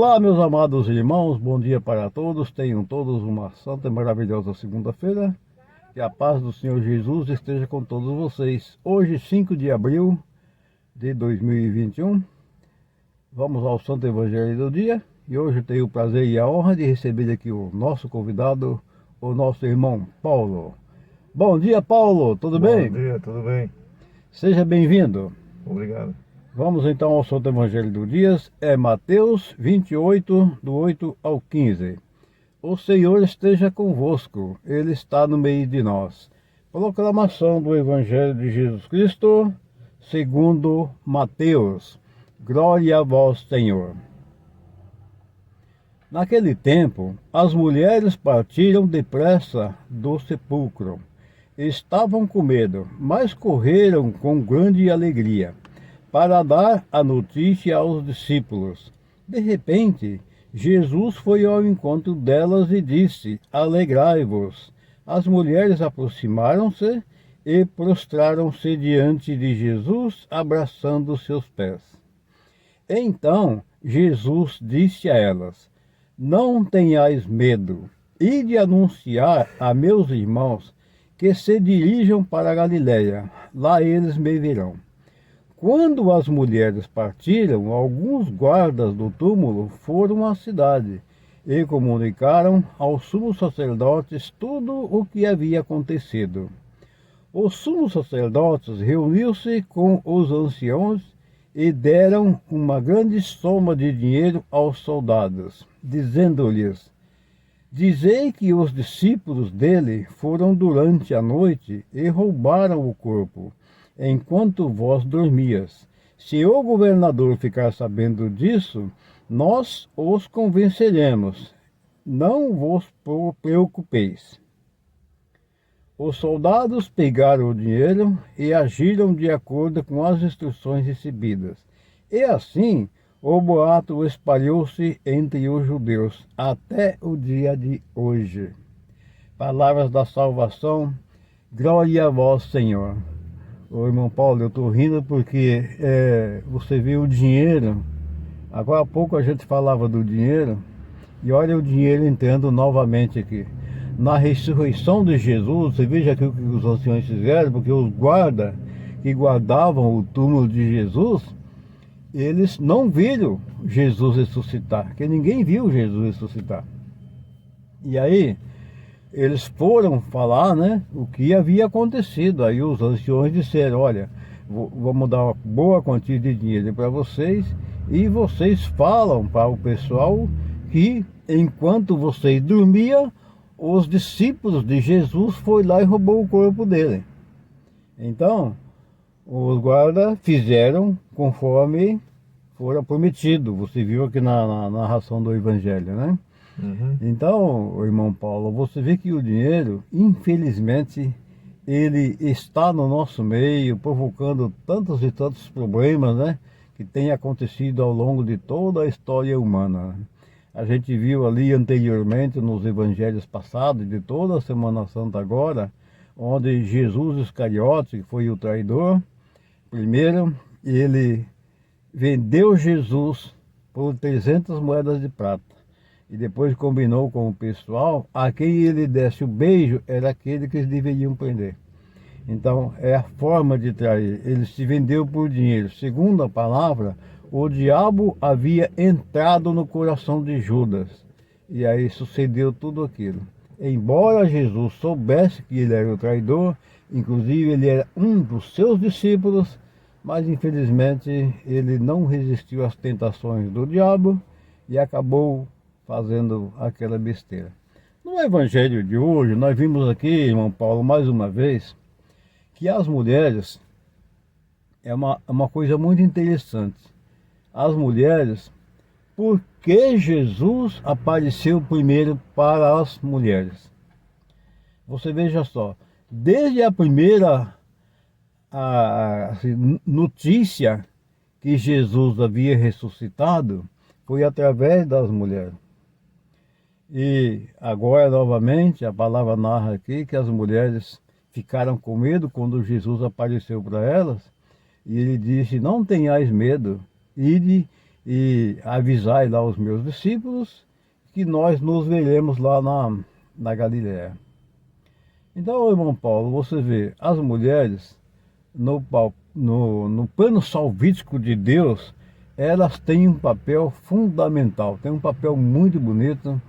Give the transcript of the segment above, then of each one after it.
Olá, meus amados irmãos, bom dia para todos. Tenham todos uma santa e maravilhosa segunda-feira. Que a paz do Senhor Jesus esteja com todos vocês. Hoje, 5 de abril de 2021, vamos ao Santo Evangelho do dia. E hoje eu tenho o prazer e a honra de receber aqui o nosso convidado, o nosso irmão Paulo. Bom dia, Paulo, tudo bem? Bom dia, tudo bem? Seja bem-vindo. Obrigado. Vamos então ao Santo Evangelho do dia, é Mateus 28, do 8 ao 15. O Senhor esteja convosco, Ele está no meio de nós. Proclamação do Evangelho de Jesus Cristo, segundo Mateus. Glória a vós, Senhor. Naquele tempo, as mulheres partiram depressa do sepulcro. Estavam com medo, mas correram com grande alegria para dar a notícia aos discípulos. De repente, Jesus foi ao encontro delas e disse: Alegrai-vos. As mulheres aproximaram-se e prostraram-se diante de Jesus, abraçando seus pés. Então Jesus disse a elas: Não tenhais medo, ide anunciar a meus irmãos que se dirijam para a Galiléia, lá eles me verão. Quando as mulheres partiram, alguns guardas do túmulo foram à cidade e comunicaram aos sumos sacerdotes tudo o que havia acontecido. Os sumos sacerdotes reuniram-se com os anciãos e deram uma grande soma de dinheiro aos soldados, dizendo-lhes: Dizei que os discípulos dele foram durante a noite e roubaram o corpo, enquanto vós dormias. Se o governador ficar sabendo disso, nós os convenceremos. Não vos preocupeis. Os soldados pegaram o dinheiro e agiram de acordo com as instruções recebidas. E assim, o boato espalhou-se entre os judeus até o dia de hoje. Palavras da salvação, glória a vós, Senhor. Ô irmão Paulo, eu estou rindo porque você viu o dinheiro. Agora há pouco a gente falava do dinheiro e olha o dinheiro entrando novamente aqui. Na ressurreição de Jesus, você veja aqui o que os anciões fizeram, porque os guardas que guardavam o túmulo de Jesus, eles não viram Jesus ressuscitar, porque ninguém viu Jesus ressuscitar. E aí eles foram falar, né, o que havia acontecido. Aí os anciões disseram: olha, vamos dar uma boa quantia de dinheiro para vocês, e vocês falam para o pessoal que enquanto vocês dormiam, os discípulos de Jesus foram lá e roubou o corpo dele. Então os guardas fizeram conforme fora prometido. Você viu aqui na narração do Evangelho, né? Então, irmão Paulo, você vê que o dinheiro, infelizmente, ele está no nosso meio, provocando tantos e tantos problemas, né, que tem acontecido ao longo de toda a história humana. A gente viu ali anteriormente nos evangelhos passados, de toda a Semana Santa agora, onde Jesus Iscariote, que foi o traidor, primeiro, ele vendeu Jesus por 300 moedas de prata. E depois combinou com o pessoal, a quem ele desse o beijo era aquele que eles deveriam prender. Então é a forma de trair. Ele se vendeu por dinheiro. Segundo a palavra, o diabo havia entrado no coração de Judas. E aí sucedeu tudo aquilo. Embora Jesus soubesse que ele era o traidor, inclusive ele era um dos seus discípulos, mas infelizmente ele não resistiu às tentações do diabo e acabou fazendo aquela besteira. No Evangelho de hoje, nós vimos aqui, irmão Paulo, mais uma vez, que as mulheres é uma coisa muito interessante. As mulheres, por que Jesus apareceu primeiro para as mulheres? Você veja só, desde a primeira notícia que Jesus havia ressuscitado, foi através das mulheres. E agora, novamente, a palavra narra aqui que as mulheres ficaram com medo quando Jesus apareceu para elas. E ele disse: não tenhais medo, ide e avisai lá os meus discípulos que nós nos veremos lá na Galiléia. Então, irmão Paulo, você vê, as mulheres no plano salvífico de Deus, elas têm um papel fundamental, têm um papel muito bonito.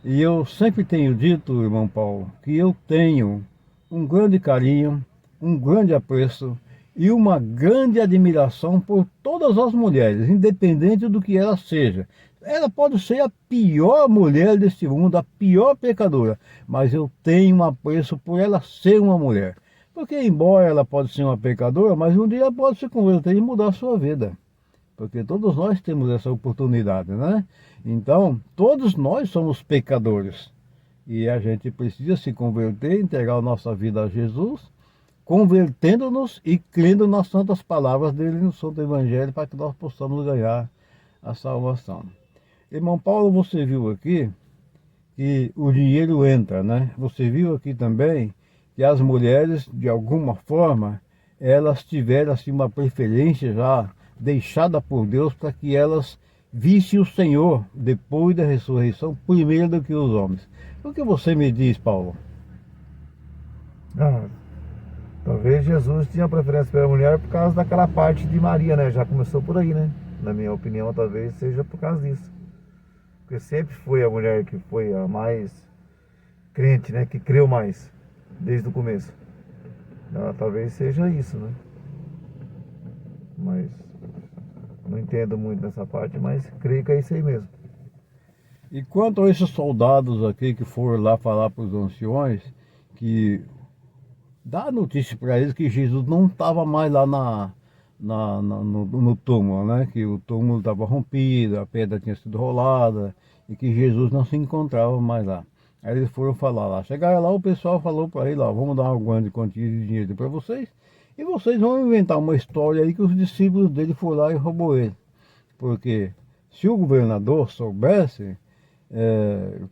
E eu sempre tenho dito, irmão Paulo, que eu tenho um grande carinho, um grande apreço e uma grande admiração por todas as mulheres, independente do que ela seja. Ela pode ser a pior mulher deste mundo, a pior pecadora, mas eu tenho um apreço por ela ser uma mulher. Porque embora ela pode ser uma pecadora, mas um dia ela pode se converter e mudar a sua vida. Porque todos nós temos essa oportunidade, né? Então, todos nós somos pecadores. E a gente precisa se converter, entregar a nossa vida a Jesus, convertendo-nos e crendo nas santas palavras dele no Santo Evangelho, para que nós possamos ganhar a salvação. Irmão Paulo, você viu aqui que o dinheiro entra, né? Você viu aqui também que as mulheres, de alguma forma, elas tiveram assim uma preferência já deixada por Deus para que elas vissem o Senhor depois da ressurreição primeiro do que os homens. O que você me diz, Paulo? Ah, talvez Jesus tinha preferência pela mulher por causa daquela parte de Maria, né? Já começou por aí, né? Na minha opinião, talvez seja por causa disso. Porque sempre foi a mulher que foi a mais crente, né? Que creu mais, desde o começo. Talvez seja isso, né? Mas não entendo muito nessa parte, mas creio que é isso aí mesmo. E quanto a esses soldados aqui que foram lá falar para os anciões, que dá notícia para eles que Jesus não estava mais lá no túmulo, né? Que o túmulo estava rompido, a pedra tinha sido rolada e que Jesus não se encontrava mais lá. Aí eles foram falar lá. Chegaram lá, o pessoal falou para ele, ó, vamos dar uma grande quantia de dinheiro para vocês e vocês vão inventar uma história aí que os discípulos dele foram lá e roubou ele. Porque se o governador soubesse,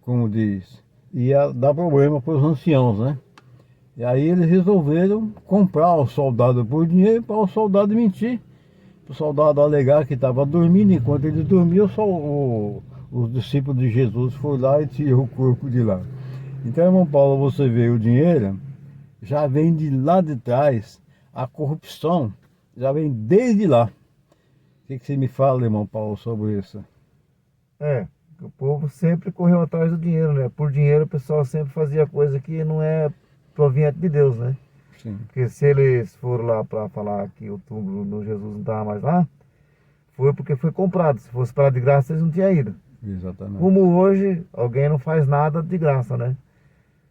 como diz, ia dar problema para os anciãos, né? E aí eles resolveram comprar o soldado por dinheiro para o soldado mentir. Para o soldado alegar que estava dormindo, enquanto ele dormia, os discípulos de Jesus foram lá e tiraram o corpo de lá. Então, irmão Paulo, você vê, o dinheiro já vem de lá de trás, a corrupção já vem desde lá. O que você me fala, irmão Paulo, sobre isso? O povo sempre correu atrás do dinheiro, né? Por dinheiro o pessoal sempre fazia coisa que não é proveniente de Deus, né? Sim. Porque se eles foram lá para falar que o túmulo do Jesus não estava mais lá, foi porque foi comprado. Se fosse para de graça, eles não tinham ido. Exatamente. Como hoje, alguém não faz nada de graça, né?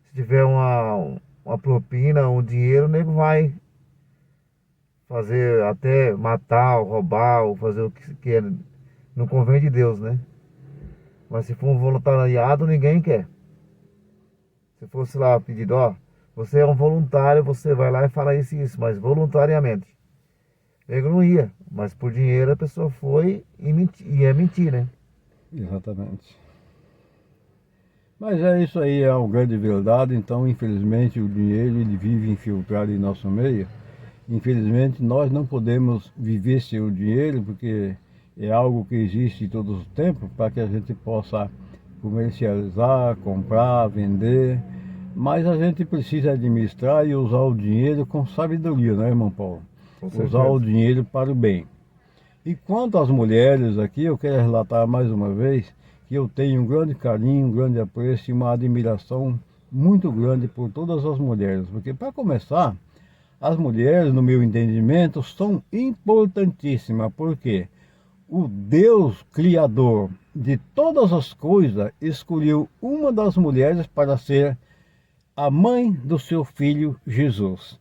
Se tiver uma propina, um dinheiro, o nego vai fazer, até matar, ou roubar, ou fazer o que não convém de Deus, né? Mas se for um voluntariado, ninguém quer. Se fosse lá pedido, ó, você é um voluntário, você vai lá e fala isso e isso, mas voluntariamente. Nego não ia, mas por dinheiro a pessoa foi e ia mentir, né? Exatamente. Mas é isso aí, é uma grande verdade. Então, infelizmente, o dinheiro ele vive infiltrado em nosso meio. Infelizmente, nós não podemos viver sem o dinheiro, porque é algo que existe todos os tempos para que a gente possa comercializar, comprar, vender. Mas a gente precisa administrar e usar o dinheiro com sabedoria, né, irmão Paulo? Usar o dinheiro para o bem. E quanto às mulheres aqui, eu quero relatar mais uma vez que eu tenho um grande carinho, um grande apreço e uma admiração muito grande por todas as mulheres. Porque, para começar, as mulheres, no meu entendimento, são importantíssimas. Porque o Deus Criador de todas as coisas escolheu uma das mulheres para ser a mãe do seu filho Jesus.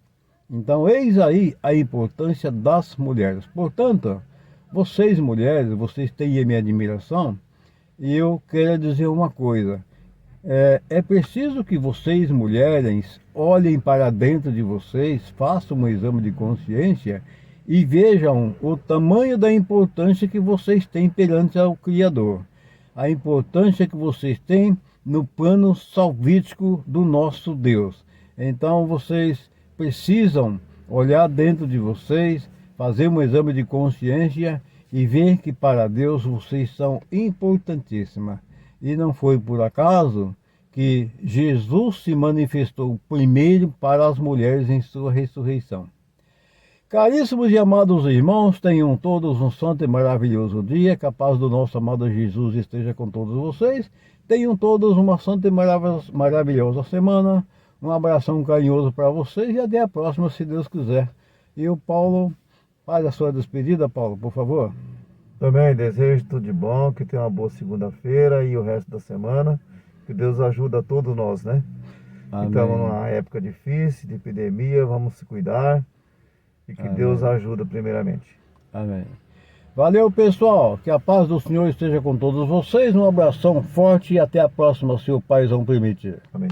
Então, eis aí a importância das mulheres. Portanto, vocês mulheres, vocês têm a minha admiração, e eu quero dizer uma coisa. É preciso que vocês mulheres olhem para dentro de vocês, façam um exame de consciência e vejam o tamanho da importância que vocês têm perante ao Criador. A importância que vocês têm no plano salvífico do nosso Deus. Então vocês precisam olhar dentro de vocês, fazer um exame de consciência e ver que para Deus vocês são importantíssimas. E não foi por acaso que Jesus se manifestou primeiro para as mulheres em sua ressurreição. Caríssimos e amados irmãos, tenham todos um santo e maravilhoso dia, que a paz do nosso amado Jesus esteja com todos vocês. Tenham todos uma santa e maravilhosa semana. Um abração carinhoso para vocês e até a próxima, se Deus quiser. E o Paulo, faz a sua despedida, Paulo, por favor. Também desejo tudo de bom, que tenha uma boa segunda-feira e o resto da semana. Que Deus ajude a todos nós, né? Amém. Estamos numa época difícil, de epidemia, vamos se cuidar. E que Amém. Deus ajude primeiramente. Amém. Valeu, pessoal. Que a paz do Senhor esteja com todos vocês. Um abração forte e até a próxima, se o Paizão permitir. Amém.